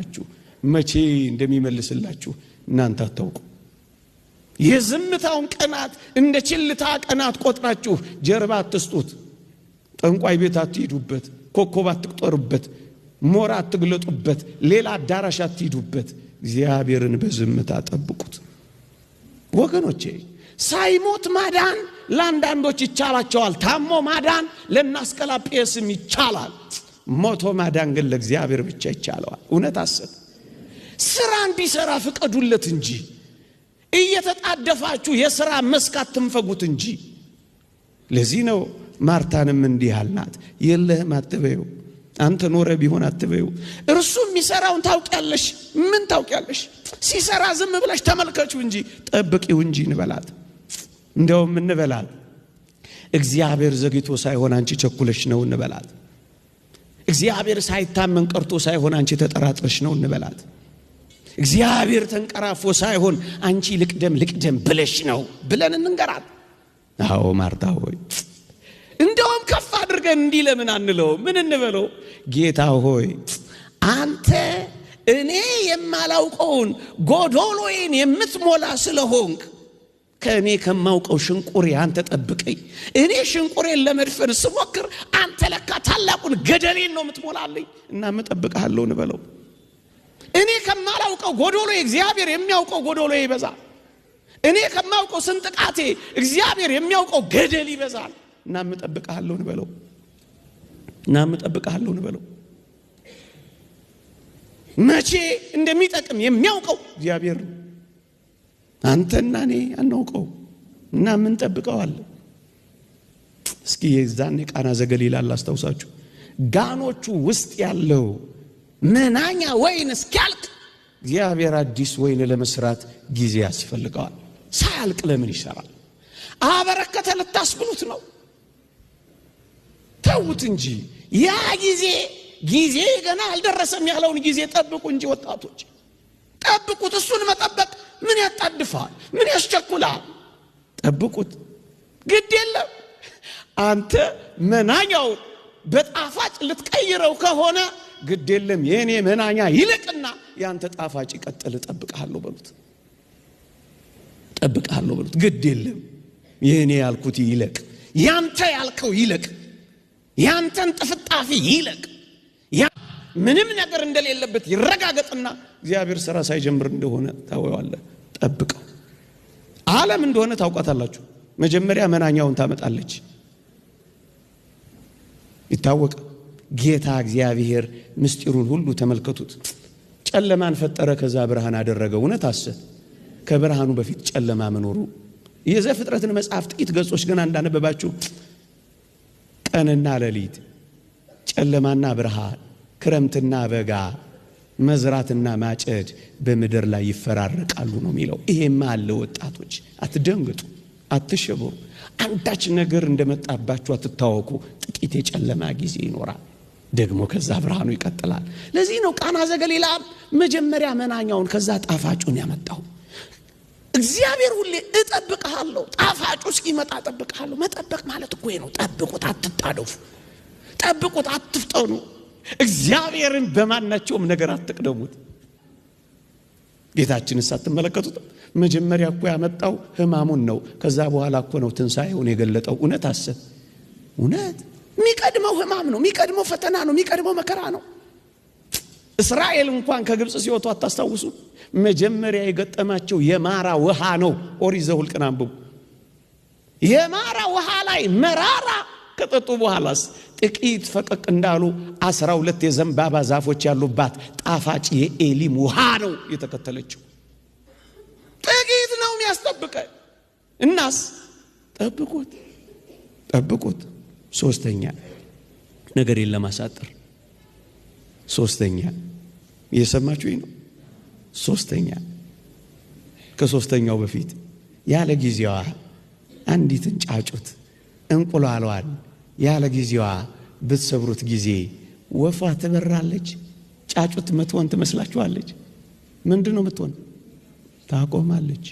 እንደሚያድናችሁ መቼ እንደሚመልስላችሁ እናንተ አታውቁ። የዝምታውን ቀናት እንደ ችልታ ቀናት ቆጥራችሁ ጀርባ አትስጡት። ጠንቋይ ቤት አትሂዱበት፣ ኮከብ አትቁጠሩበት፣ ሞራ አትግለጡበት፣ ሌላ አዳራሽ አትሂዱበት። እግዚአብሔርን በዝምታ ጠብቁት ወገኖቼ። ሳይሞት ማዳን ለአንዳንዶች ይቻላቸዋል። ታሞ ማዳን ለናስቀላጴስም ይቻላል። ሞቶ ማዳን ግን ለእግዚአብሔር ብቻ ይቻለዋል። እውነት አሰብ ስራ እንዲሰራ ፍቀዱለት እንጂ እየተጣደፋችሁ የሥራ መስክ አትንፈጉት እንጂ። ለዚህ ነው ማርታንም እንዲህ አልናት፣ የለህም አትበዩ፣ አንተ ኖረ ቢሆን አትበዩ። እርሱ የሚሰራውን ታውቂያለሽ። ምን ታውቂያለሽ? ሲሰራ ዝም ብለሽ ተመልከቹ እንጂ ጠብቂው እንጂ እንበላት። እንደውም እንበላት እግዚአብሔር ዘግይቶ ሳይሆን አንቺ ቸኩለሽ ነው እንበላት። እግዚአብሔር ሳይታመን ቀርቶ ሳይሆን አንቺ ተጠራጥረሽ ነው እንበላት። እግዚአብሔር ተንቀራፎ ሳይሆን አንቺ ልቅደም ብለሽ ነው ብለን እንንገራት። አዎ ማርታ ሆይ እንደውም ከፍ አድርገን እንዲህ ለምን አንለው? ምን እንበለው? ጌታ ሆይ አንተ እኔ የማላውቀውን ጎዶሎዬን የምትሞላ ስለሆንክ ከእኔ ከማውቀው ሽንቁሬ አንተ ጠብቀኝ። እኔ ሽንቁሬን ለመድፈን ስሞክር አንተ ለካ ታላቁን ገደሌን ነው የምትሞላልኝ እና መጠብቅሃለሁ እንበለው። እኔ ከማላውቀው ጎዶሎ እግዚአብሔር የሚያውቀው ጎዶሎ ይበዛል። እኔ ከማውቀው ስንጥቃቴ እግዚአብሔር የሚያውቀው ገደል ይበዛል እና መጠብቅሃለሁ እንበለው። መቼ እንደሚጠቅም የሚያውቀው እግዚአብሔር ነው። አንተና እኔ አናውቀው እና ምን ጠብቀዋለን? እስኪ የዛኔ ቃና ዘገሊላ አስታውሳችሁ። ጋኖቹ ውስጥ ያለው መናኛ ወይን እስኪያልቅ እግዚአብሔር አዲስ ወይን ለመስራት ጊዜ ያስፈልገዋል። ሳያልቅ ለምን ይሰራል? አበረከተ ልታስብሉት ነው? ተውት እንጂ ያ ጊዜ ገና አልደረሰም ያለውን ጊዜ ጠብቁ እንጂ ወጣቶች ጠብቁት። እሱን መጠበቅ ምን ያጣድፋል? ምን ያስቸኩላል? ጠብቁት። ግድ የለም አንተ መናኛው በጣፋጭ ልትቀይረው ከሆነ ግድ የለም የኔ መናኛ ይልቅና ያንተ ጣፋጭ ይቀጥል። ጠብቅሃለሁ በሉት። ግድ የለም የኔ ያልኩት ይልቅ፣ ያንተ ያልከው ይልቅ፣ ያንተን ጥፍጣፊ ይልቅ፣ ምንም ነገር እንደሌለበት ይረጋገጥና እግዚአብሔር ሥራ ሳይጀምር እንደሆነ ታወዋለህ። ጠብቀው። ዓለም እንደሆነ ታውቃታላችሁ። መጀመሪያ መናኛውን ታመጣለች። ይታወቅ ጌታ እግዚአብሔር ምስጢሩን ሁሉ ተመልከቱት። ጨለማን ፈጠረ፣ ከዛ ብርሃን አደረገ። እውነት አሰብ ከብርሃኑ በፊት ጨለማ መኖሩ የዘፍጥረትን መጽሐፍ ጥቂት ገጾች ገና እንዳነበባችሁ ቀንና ሌሊት፣ ጨለማና ብርሃን፣ ክረምትና በጋ፣ መዝራትና ማጨድ በምድር ላይ ይፈራረቃሉ ነው የሚለው። ይሄማ አለ። ወጣቶች አትደንግጡ፣ አትሸበሩ። አንዳች ነገር እንደመጣባችሁ አትታወቁ። ጥቂት የጨለማ ጊዜ ይኖራል፣ ደግሞ ከዛ ብርሃኑ ይቀጥላል። ለዚህ ነው ቃና ዘገሊላ መጀመሪያ መናኛውን ከዛ ጣፋጩን ያመጣው። እግዚአብሔር ሁሌ እጠብቅሃለሁ፣ ጣፋጩ እስኪመጣ እጠብቅሃለሁ። መጠበቅ ማለት እኮ ነው። ጠብቁት፣ አትጣደፉ። ጠብቁት፣ አትፍጠኑ። እግዚአብሔርን በማናቸውም ነገር አትቅደሙት። ጌታችንስ አትመለከቱት? መጀመሪያ እኮ ያመጣው ሕማሙን ነው። ከዛ በኋላ እኮ ነው ትንሣኤውን የገለጠው። እውነት አሰብ እውነት የሚቀድመው ሕማም ነው፣ የሚቀድመው ፈተና ነው፣ የሚቀድመው መከራ ነው። እስራኤል እንኳን ከግብጽ ሲወጡ አታስታውሱ? መጀመሪያ የገጠማቸው የማራ ውሃ ነው። ኦሪት ዘኍልቍን አንብቡ። የማራ ውሃ ላይ መራራ ከጠጡ በኋላስ ጥቂት ፈቀቅ እንዳሉ 12 የዘንባባ ዛፎች ያሉባት ጣፋጭ የኤሊም ውሃ ነው የተከተለችው። ጥቂት ነው የሚያስጠብቀን። እናስ ጠብቁት። ሶስተኛ ነገርን ለማሳጠር ሶስተኛ እየሰማችሁኝ ነው? ሶስተኛ ከሶስተኛው በፊት ያለ ጊዜዋ አንዲትን ጫጩት እንቁላሏን ያለ ጊዜዋ ብትሰብሩት ጊዜ ወፏ ትበራለች። ጫጩት መትሆን ትመስላችኋለች? ምንድነው የምትሆን? ታቆማለች።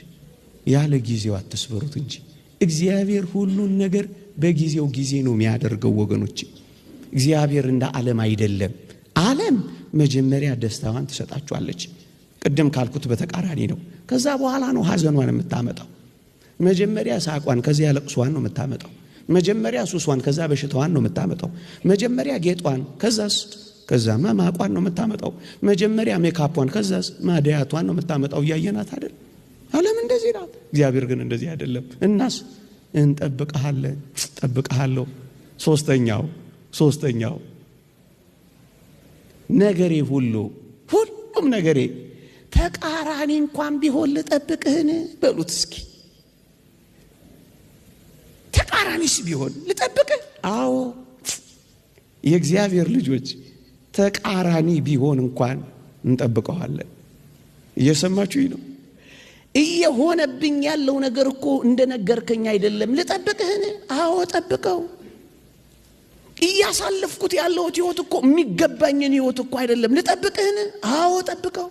ያለ ጊዜዋ አትስበሩት እንጂ እግዚአብሔር ሁሉን ነገር በጊዜው ጊዜ ነው የሚያደርገው ወገኖች። እግዚአብሔር እንደ ዓለም አይደለም። ዓለም መጀመሪያ ደስታዋን ትሰጣችኋለች። ቅድም ካልኩት በተቃራኒ ነው። ከዛ በኋላ ነው ሐዘኗን የምታመጣው። መጀመሪያ ሳቋን ከዚያ ለቅሷን ነው የምታመጣው። መጀመሪያ ሱሷን ከዛ በሽታዋን ነው የምታመጣው። መጀመሪያ ጌጧን ከዛማ ማቋን ነው የምታመጣው። መጀመሪያ ሜካፑን ከዛስ ማዲያቷን ነው የምታመጣው። ያየናት አይደል? ዓለም እንደዚህ ናት። እግዚአብሔር ግን እንደዚህ አይደለም። እናስ እንጠብቀሃለን፣ ጠብቀሃለሁ። ሶስተኛው ነገሬ ሁሉም ነገሬ ተቃራኒ እንኳን ቢሆን ልጠብቅህን በሉት እስኪ። ተቃራኒስ ቢሆን ልጠብቅህ? አዎ የእግዚአብሔር ልጆች ተቃራኒ ቢሆን እንኳን እንጠብቀዋለን። እየሰማችሁኝ ነው? እየሆነብኝ ያለው ነገር እኮ እንደነገርከኝ አይደለም። ልጠብቅህን? አዎ ጠብቀው። እያሳለፍኩት ያለሁት ህይወት እኮ የሚገባኝን ህይወት እኮ አይደለም። ልጠብቅህን? አዎ ጠብቀው።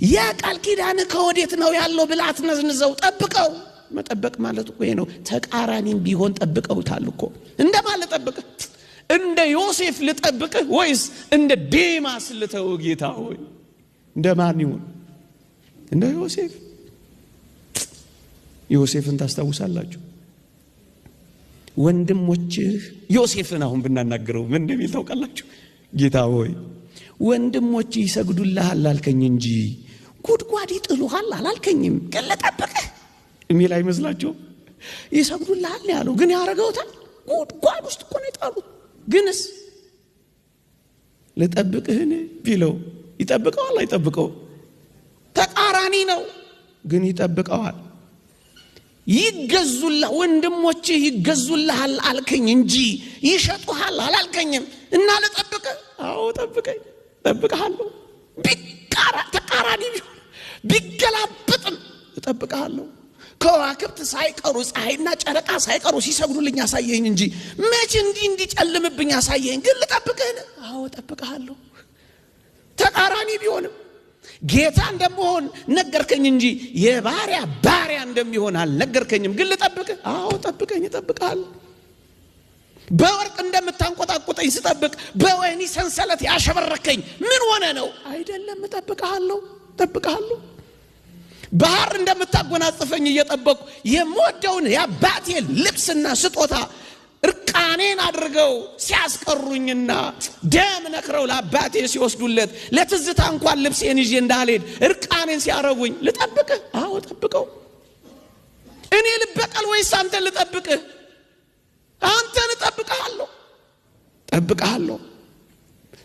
ያ ቃል ኪዳን ከወዴት ነው ያለው ብላት ነዝንዘው ጠብቀው። መጠበቅ ማለት እኮ ይሄ ነው። ተቃራኒም ቢሆን ጠብቀውታል እኮ። እንደማን ልጠብቅህ? እንደ ዮሴፍ ልጠብቅህ ወይስ እንደ ዴማስ ልተው? ጌታ ሆይ እንደማን ይሁን? እንደ ዮሴፍን ታስታውሳላችሁ? ወንድሞችህ ዮሴፍን አሁን ብናናገረው ምን እንደሚል ታውቃላችሁ? ጌታ ሆይ ወንድሞችህ ይሰግዱልሃል አልከኝ እንጂ ጉድጓድ ይጥሉሃል አላልከኝም። ግን ልጠብቅህ የሚል አይመስላችሁም? ይሰግዱልሃል ያለው ግን ያረገውታል። ጉድጓድ ውስጥ እኮ ነው የጣሉት። ግንስ ልጠብቅህን ቢለው ይጠብቀዋል አይጠብቀው? ተቃራኒ ነው ግን ይጠብቀዋል። ይገዙልህ ወንድሞችህ ይገዙልሃል አልከኝ እንጂ ይሸጡሃል አላልከኝም። እና ልጠብቅህ? አዎ ጠብቀኝ፣ ጠብቀሃለሁ። ተቃራኒ ቢሆን ቢገላበጥም እጠብቀሃለሁ። ከዋክብት ሳይቀሩ ፀሐይና ጨረቃ ሳይቀሩ ሲሰግዱልኝ ያሳየኝ እንጂ መቼ እንዲጨልምብኝ ያሳየኝ። ግን ልጠብቅህ? አዎ ጠብቀሃለሁ። ተቃራኒ ቢሆንም ጌታ እንደምሆን ነገርከኝ እንጂ ባሪያ እንደሚሆን አልነገርከኝም። ግን ልጠብቅህ? አዎ ጠብቀኝ፣ እጠብቅሃለሁ። በወርቅ እንደምታንቆጣቆጠኝ ስጠብቅ በወህኒ ሰንሰለት ያሸበረከኝ ምን ሆነ ነው? አይደለም፣ እጠብቅሃለሁ። ባህር እንደምታጎናጽፈኝ እየጠበቁ የምወደውን የአባቴን ልብስና ስጦታ እርቃኔን አድርገው ሲያስቀሩኝና ደም ነክረው ለአባቴ ሲወስዱለት ለትዝታ እንኳን ልብሴን ይዤ እንዳልሄድ እርቃኔን ሲያረጉኝ ልጠብቅህ? አዎ ጠብቀው። እኔ ልበቀል ወይስ አንተን ልጠብቅህ? አንተን እጠብቅሃለሁ።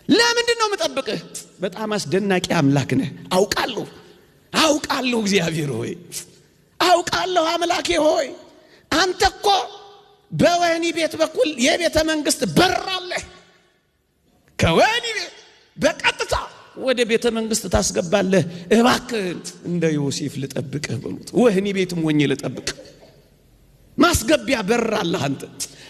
ለምንድን ነው የምጠብቅህ? በጣም አስደናቂ አምላክ ነህ። አውቃለሁ እግዚአብሔር ሆይ፣ አውቃለሁ አምላኬ ሆይ። አንተ እኮ በወህኒ ቤት በኩል የቤተ መንግስት በር አለህ። ከወህኒ ቤት በቀጥታ ወደ ቤተ መንግስት ታስገባለህ። እባክህ እንደ ዮሴፍ ልጠብቅህ በሉት። ወህኒ ቤትም ሆኜ ልጠብቅህ። ማስገቢያ በር አለህ አንተ።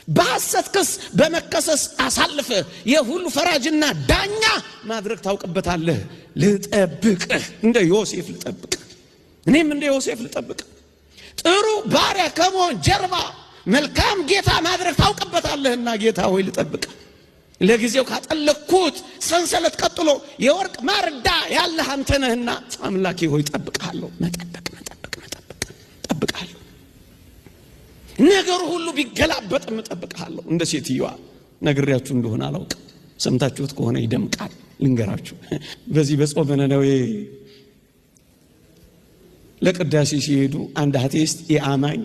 በሐሰት ክስ በመከሰስ አሳልፈ የሁሉ ፈራጅና ዳኛ ማድረግ ታውቅበታለህ። ልጠብቅህ፣ እንደ ዮሴፍ ልጠብቅህ። እኔም እንደ ዮሴፍ ልጠብቅህ። ጥሩ ባሪያ ከመሆን ጀርባ መልካም ጌታ ማድረግ ታውቅበታለህና ጌታ ሆይ ልጠብቅህ። ለጊዜው ካጠለቅኩት ሰንሰለት ቀጥሎ የወርቅ ማርዳ ያለህ አንተ ነህና አምላኬ ሆይ ጠብቅሃለሁ። መጠበቅ ጠብቅሃለሁ። ነገሩ ሁሉ ቢገላበጥም እጠብቅሃለሁ። እንደ ሴትዮዋ ነግሬያችሁ እንደሆነ አላውቅም። ሰምታችሁት ከሆነ ይደምቃል። ልንገራችሁ። በዚህ በጾመ ነነዌ ለቅዳሴ ሲሄዱ አንድ አቴስት የአማኝ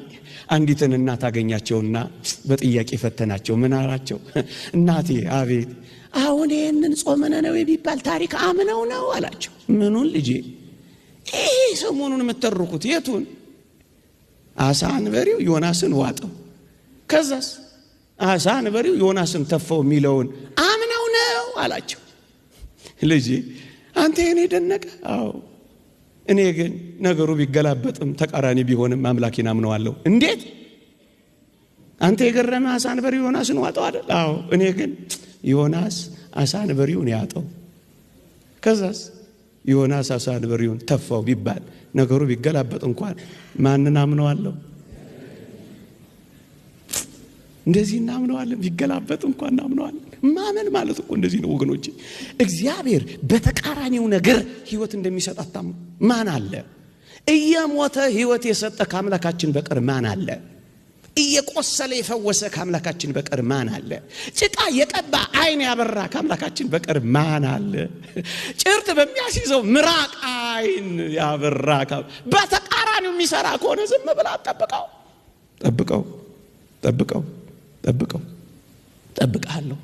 አንዲትን እናት አገኛቸውና በጥያቄ ፈተናቸው። ምን አላቸው? እናቴ አቤት፣ አሁን ይህንን ጾመ ነነዌ ቢባል ታሪክ አምነው ነው አላቸው። ምኑን ልጄ? ይሄ ሰሞኑን የምትተርኩት የቱን? አሳ አንበሪው ዮናስን ዋጠው፣ ከዛስ አሳ አንበሪው ዮናስን ተፈው የሚለውን አምነው ነው አላቸው። ልጄ አንተ የኔ ደነቀ? አዎ እኔ ግን ነገሩ ቢገላበጥም ተቃራኒ ቢሆንም አምላኬን አምነዋለሁ። እንዴት? አንተ የገረመ አሳ አንበሪው ዮናስን ዋጠው አይደል? አዎ እኔ ግን ዮናስ አሳ አንበሪውን ያጠው፣ ከዛስ ዮናስ አሳ አንበሪውን ተፋው ቢባል ነገሩ ቢገላበጥ እንኳን ማንን አምነዋለሁ? እንደዚህ እናምነዋለን። ቢገላበጥ እንኳን እናምነዋለን። ማመን ማለት እኮ እንደዚህ ነው ወገኖቼ። እግዚአብሔር በተቃራኒው ነገር ሕይወት እንደሚሰጥ አታምኑ? ማን አለ? እየሞተ ሕይወት የሰጠ ከአምላካችን በቀር ማን አለ? እየቆሰለ የፈወሰ ከአምላካችን በቀር ማን አለ? ጭቃ የቀባ አይን ያበራ ከአምላካችን በቀር ማን አለ? ጭርት በሚያስይዘው ምራቅ አይን ያበራ በተቃራኒው የሚሰራ ከሆነ ዝም ብላ ጠብቀው። ጠብቀው ጠብቀው ጠብቀው ጠብቀሃለሁ